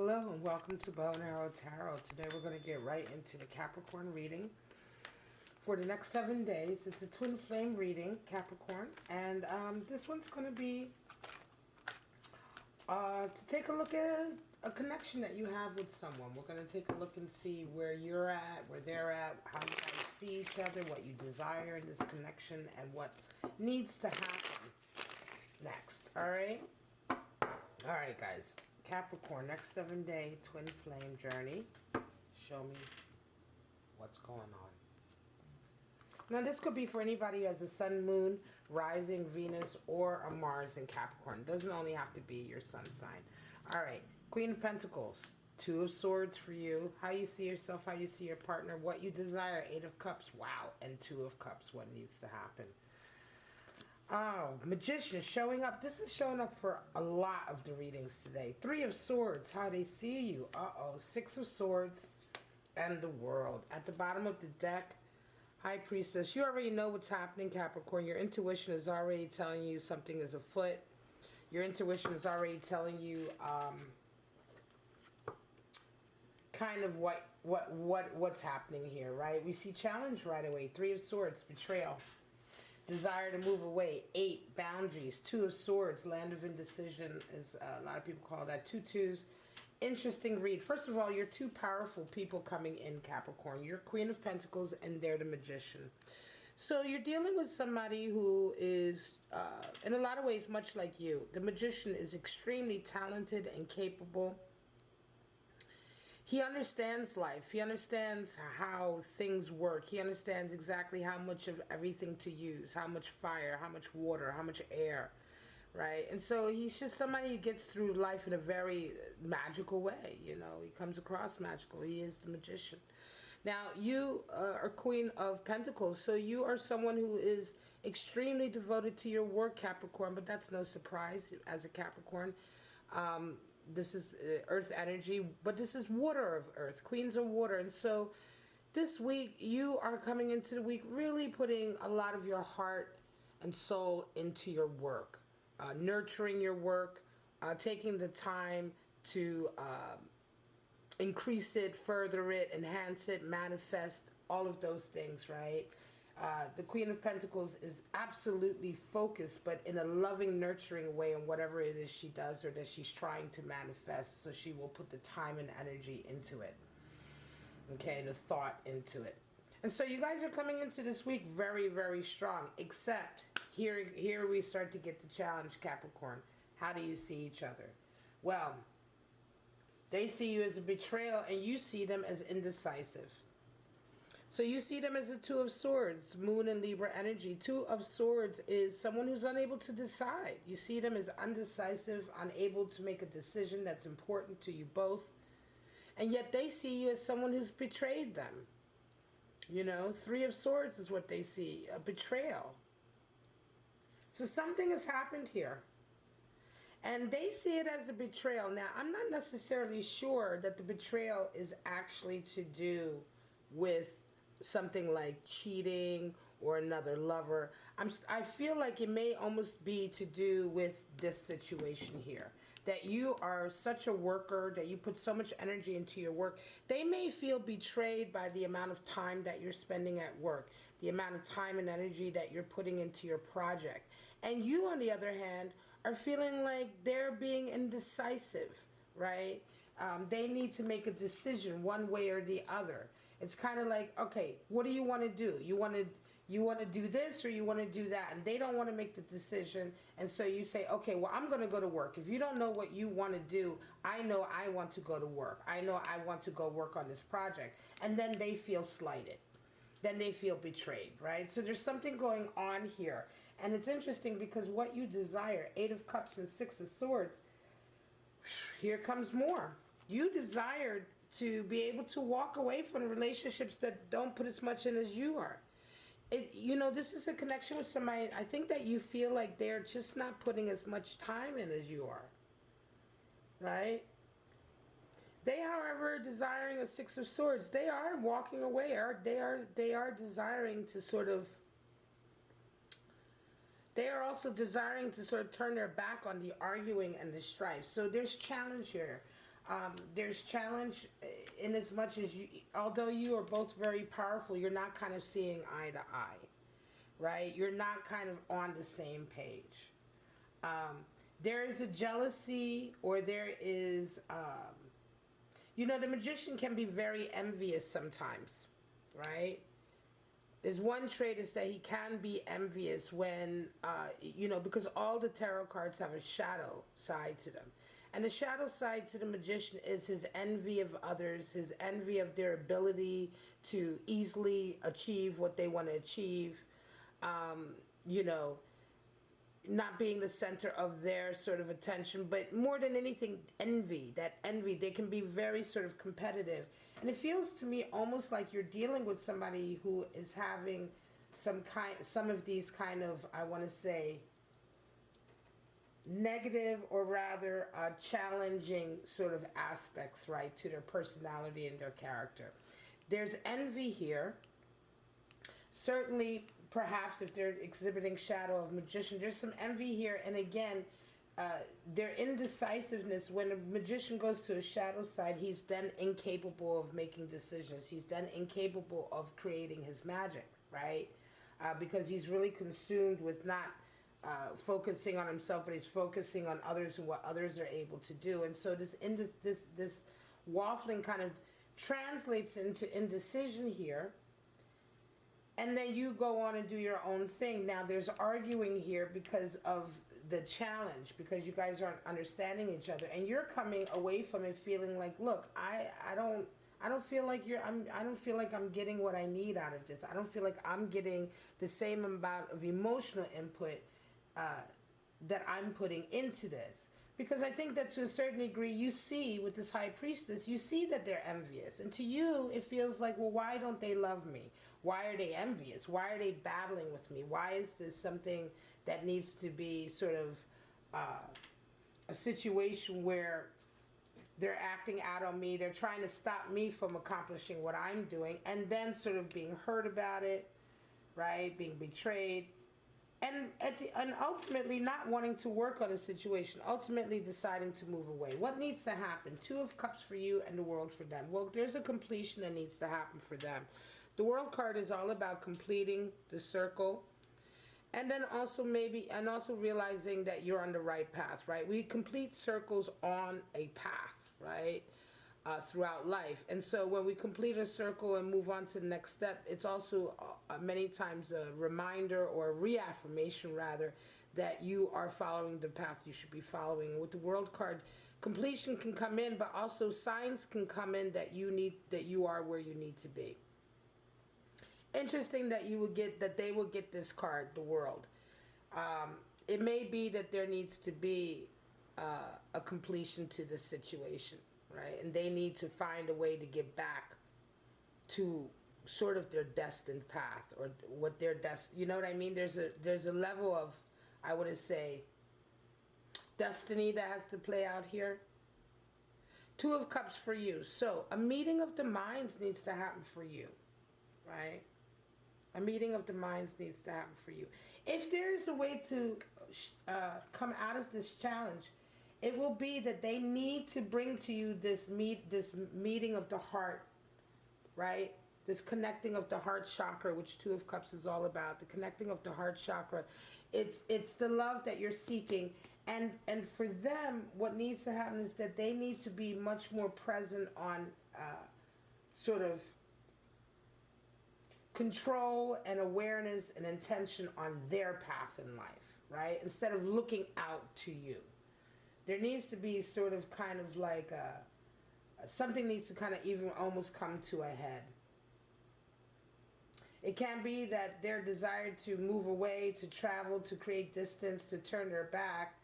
Hello and welcome to Bow and Arrow Tarot. Today we're going to get right into the Capricorn reading for the next 7 days. It's a twin flame reading, Capricorn, and this one's going to be to take a look at a connection that you have with someone. We're going to take a look and see where you're at, where they're at, how you guys see each other, what you desire in this connection, and what needs to happen next. Alright, guys. Capricorn, next 7-day twin flame journey. Show me what's going on. Now, this could be for anybody who has a sun, moon, rising, Venus, or a Mars in Capricorn. It doesn't only have to be your sun sign. All right, Queen of Pentacles, Two of Swords for you. How you see yourself, how you see your partner, what you desire. Eight of Cups, wow, and Two of Cups, what needs to happen. Oh, Magician showing up. This is showing up for a lot of the readings today. Three of Swords, how they see you. Uh-oh. Six of Swords and the World. At the bottom of the deck, High Priestess. You already know what's happening, Capricorn. Your intuition is already telling you something is afoot. Your intuition is already telling you kind of what's happening here, right? We see challenge right away. Three of Swords, betrayal. Desire to move away. 8, boundaries. 2 of Swords, land of indecision, is a lot of people call that. 2 twos. Interesting read. First of all, you're two powerful people coming in, Capricorn. You're Queen of Pentacles and they're the Magician. So you're dealing with somebody who is, in a lot of ways, much like you. The Magician is extremely talented and capable. He understands life. He understands how things work. He understands exactly how much of everything to use, how much fire, how much water, how much air, right? And so he's just somebody who gets through life in a very magical way. You know, he comes across magical. He is the Magician. Now, you are Queen of Pentacles, so you are someone who is extremely devoted to your work, Capricorn, but that's no surprise as a Capricorn. This is earth energy, but this is water of earth. Queens are water. And so this week, you are coming into the week really putting a lot of your heart and soul into your work. Nurturing your work, taking the time to increase it, further it, enhance it, manifest, all of those things, right? The Queen of Pentacles is absolutely focused, but in a loving, nurturing way on whatever it is she does or that she's trying to manifest. So she will put the time and energy into it. Okay, the thought into it. And so you guys are coming into this week very, very strong. Except here we start to get the challenge, Capricorn. How do you see each other? Well, they see you as a betrayal and you see them as indecisive. So you see them as a Two of Swords, Moon and Libra energy. Two of Swords is someone who's unable to decide. You see them as undecisive, unable to make a decision that's important to you both. And yet they see you as someone who's betrayed them. You know, Three of Swords is what they see, a betrayal. So something has happened here. And they see it as a betrayal. Now, I'm not necessarily sure that the betrayal is actually to do with something like cheating or another lover. I feel like it may almost be to do with this situation here. That you are such a worker, that you put so much energy into your work. They may feel betrayed by the amount of time that you're spending at work, the amount of time and energy that you're putting into your project. And you, on the other hand, are feeling like they're being indecisive, right? They need to make a decision one way or the other. It's kind of like, okay, what do you want to do? You want to do this or you want to do that? And they don't want to make the decision. And so you say, okay, well, I'm going to go to work. If you don't know what you want to do, I know I want to go to work. I know I want to go work on this project. And then they feel slighted. Then they feel betrayed, right? So there's something going on here. And it's interesting because what you desire, 8 of Cups and 6 of Swords, here comes more. You desired to be able to walk away from relationships that don't put as much in as you are. You know, this is a connection with somebody. I think that you feel like they're just not putting as much time in as you are. Right? They, however, desiring a 6 of Swords. They are walking away. They are desiring to sort of... They are also desiring to sort of turn their back on the arguing and the strife. So there's challenge here. There's challenge in as much as you, although you are both very powerful, you're not kind of seeing eye to eye, right? You're not kind of on the same page. There is a jealousy, or there is, the magician can be very envious sometimes, right? There's one trait is that he can be envious when, because all the tarot cards have a shadow side to them. And the shadow side to the magician is his envy of others, his envy of their ability to easily achieve what they want to achieve, not being the center of their sort of attention, but more than anything, envy. That envy, they can be very sort of competitive. And it feels to me almost like you're dealing with somebody who is having some of these kind of, I want to say, negative, or rather challenging sort of aspects, right, to their personality and their character. There's envy here. Certainly, perhaps if they're exhibiting shadow of magician, there's some envy here. And again, their indecisiveness, when a magician goes to a shadow side, he's then incapable of making decisions. He's then incapable of creating his magic, right? Because he's really consumed with not focusing on himself, but he's focusing on others and what others are able to do. And so this waffling kind of translates into indecision here. And then you go on and do your own thing. Now there's arguing here because of the challenge, because you guys aren't understanding each other, and you're coming away from it feeling like, look, I don't feel like I don't feel like I'm getting what I need out of this. I don't feel like I'm getting the same amount of emotional input that I'm putting into this. Because I think that to a certain degree, you see with this high priestess, you see that they're envious. And to you, it feels like, well, why don't they love me? Why are they envious? Why are they battling with me? Why is this something that needs to be sort of a situation where they're acting out on me, they're trying to stop me from accomplishing what I'm doing, and then sort of being hurt about it, right? Being betrayed. And ultimately not wanting to work on a situation, ultimately deciding to move away. What needs to happen? 2 of Cups for you and the World for them. Well, there's a completion that needs to happen for them. The World card is all about completing the circle, and then also realizing that you're on the right path, right? We complete circles on a path, right? Throughout life. And so when we complete a circle and move on to the next step, it's also many times a reminder, or a reaffirmation rather, that you are following the path you should be following. With the World card, completion can come in, but also signs can come in that you are where you need to be. Interesting that they will get this card, the World. It may be that there needs to be a completion to this situation, right? And they need to find a way to get back to sort of their destined path, or what their you know what I mean? There's a level of, I want to say, destiny that has to play out here. 2 of Cups for you. So a meeting of the minds needs to happen for you, right? A meeting of the minds needs to happen for you. If there is a way to come out of this challenge, it will be that they need to bring to you this meeting of the heart, right? This connecting of the heart chakra, which 2 of Cups is all about. The connecting of the heart chakra. It's the love that you're seeking. And for them, what needs to happen is that they need to be much more present on sort of control and awareness and intention on their path in life, right? Instead of looking out to you. There needs to be sort of kind of like something needs to kind of even almost come to a head. It can be that their desire to move away, to travel, to create distance, to turn their back,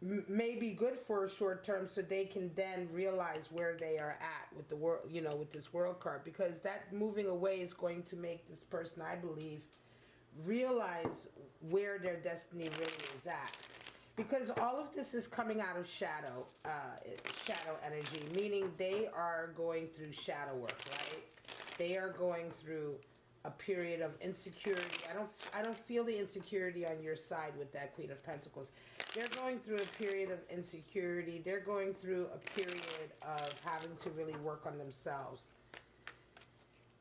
may be good for a short term, so they can then realize where they are at with the world, with this World card, because that moving away is going to make this person, I believe, realize where their destiny really is at. Because all of this is coming out of shadow energy, meaning they are going through shadow work, right? They are going through a period of insecurity. I don't feel the insecurity on your side with that Queen of Pentacles. They're going through a period of insecurity. They're going through a period of having to really work on themselves.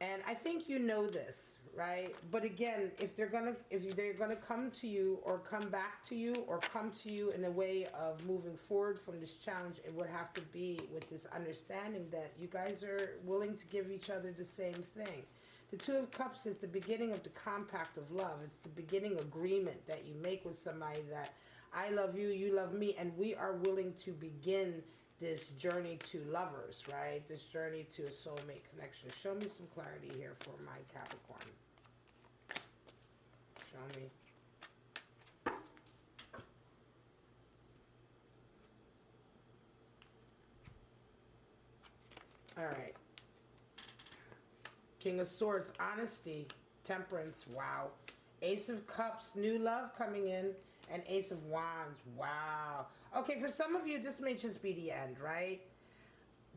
And I think you know this, right? But again, if they're gonna come to you or come back to you or come to you in a way of moving forward from this challenge, it would have to be with this understanding that you guys are willing to give each other the same thing. The Two of Cups is the beginning of the compact of love. It's the beginning agreement that you make with somebody that I love you, you love me, and we are willing to begin this journey to lovers, right? This journey to a soulmate connection. Show me some clarity here for my Capricorn. Show me. All right. King of Swords, honesty, temperance, wow. Ace of Cups, new love coming in, and Ace of Wands, wow. Okay, for some of you, this may just be the end, right?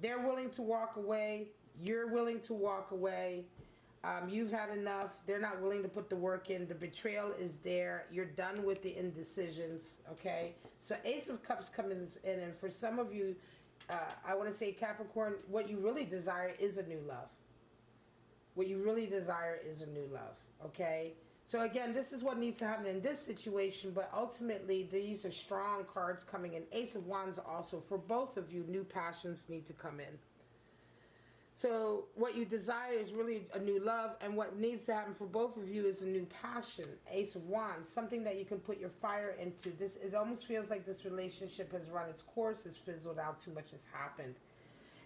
They're willing to walk away. You're willing to walk away. You've had enough. They're not willing to put the work in. The betrayal is there. You're done with the indecisions, okay? So Ace of Cups comes in, and for some of you, I want to say, Capricorn, what you really desire is a new love. What you really desire is a new love, okay? So again, this is what needs to happen in this situation, but ultimately these are strong cards coming in. Ace of Wands also, for both of you, new passions need to come in. So what you desire is really a new love, and what needs to happen for both of you is a new passion. Ace of Wands, something that you can put your fire into. This, it almost feels like this relationship has run its course, it's fizzled out, too much has happened.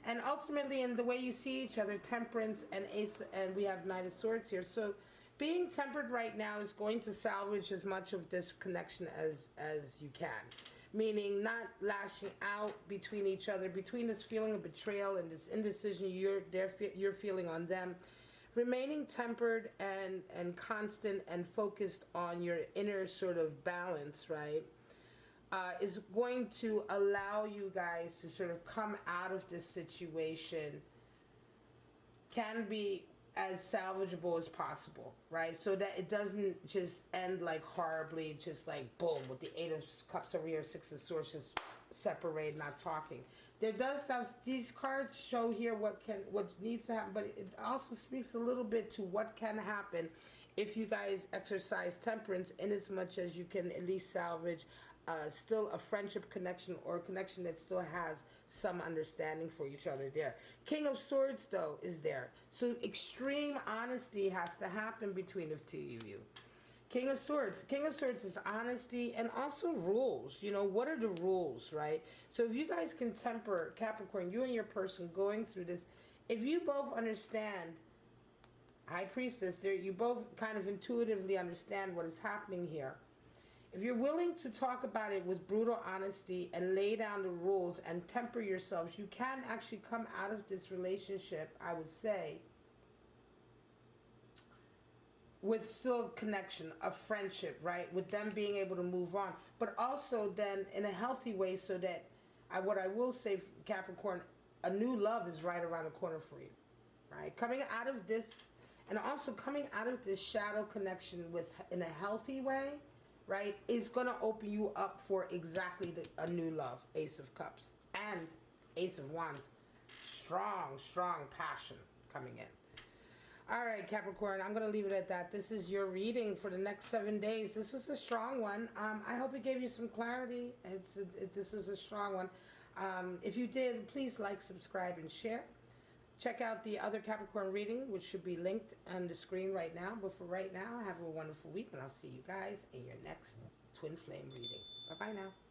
And ultimately, in the way you see each other, temperance and ace, and we have Knight of Swords here. So being tempered right now is going to salvage as much of this connection as you can. Meaning not lashing out between each other, between this feeling of betrayal and this indecision you're feeling on them. Remaining tempered and constant and focused on your inner sort of balance, right? Is going to allow you guys to sort of come out of this situation, can be as salvageable as possible, right? So that it doesn't just end like horribly, just like boom, with the Eight of Cups over here, Six of Swords, just separate, not talking. There does have, these cards show here what needs to happen, but it also speaks a little bit to what can happen if you guys exercise temperance, in as much as you can at least salvage still a friendship connection, or a connection that still has some understanding for each other there. King of Swords, though, is there. So extreme honesty has to happen between the two of you. King of Swords. King of Swords is honesty and also rules. You know, what are the rules, right? So if you guys can temper, Capricorn, you and your person going through this, if you both understand, High Priestess, you both kind of intuitively understand what is happening here. If you're willing to talk about it with brutal honesty and lay down the rules and temper yourselves, you can actually come out of this relationship, I would say, with still connection, a friendship, right? With them being able to move on. But also then in a healthy way, so that, what I will say, Capricorn, a new love is right around the corner for you, right? Coming out of this, and also coming out of this shadow connection in a healthy way, right, is going to open you up for exactly a new love. Ace of Cups and Ace of Wands. Strong, strong passion coming in. All right, Capricorn, I'm going to leave it at that. This is your reading for the next 7 days. This was a strong one. I hope it gave you some clarity. This was a strong one. If you did, please like, subscribe, and share. Check out the other Capricorn reading, which should be linked on the screen right now. But for right now, have a wonderful week, and I'll see you guys in your next Twin Flame reading. Bye-bye now.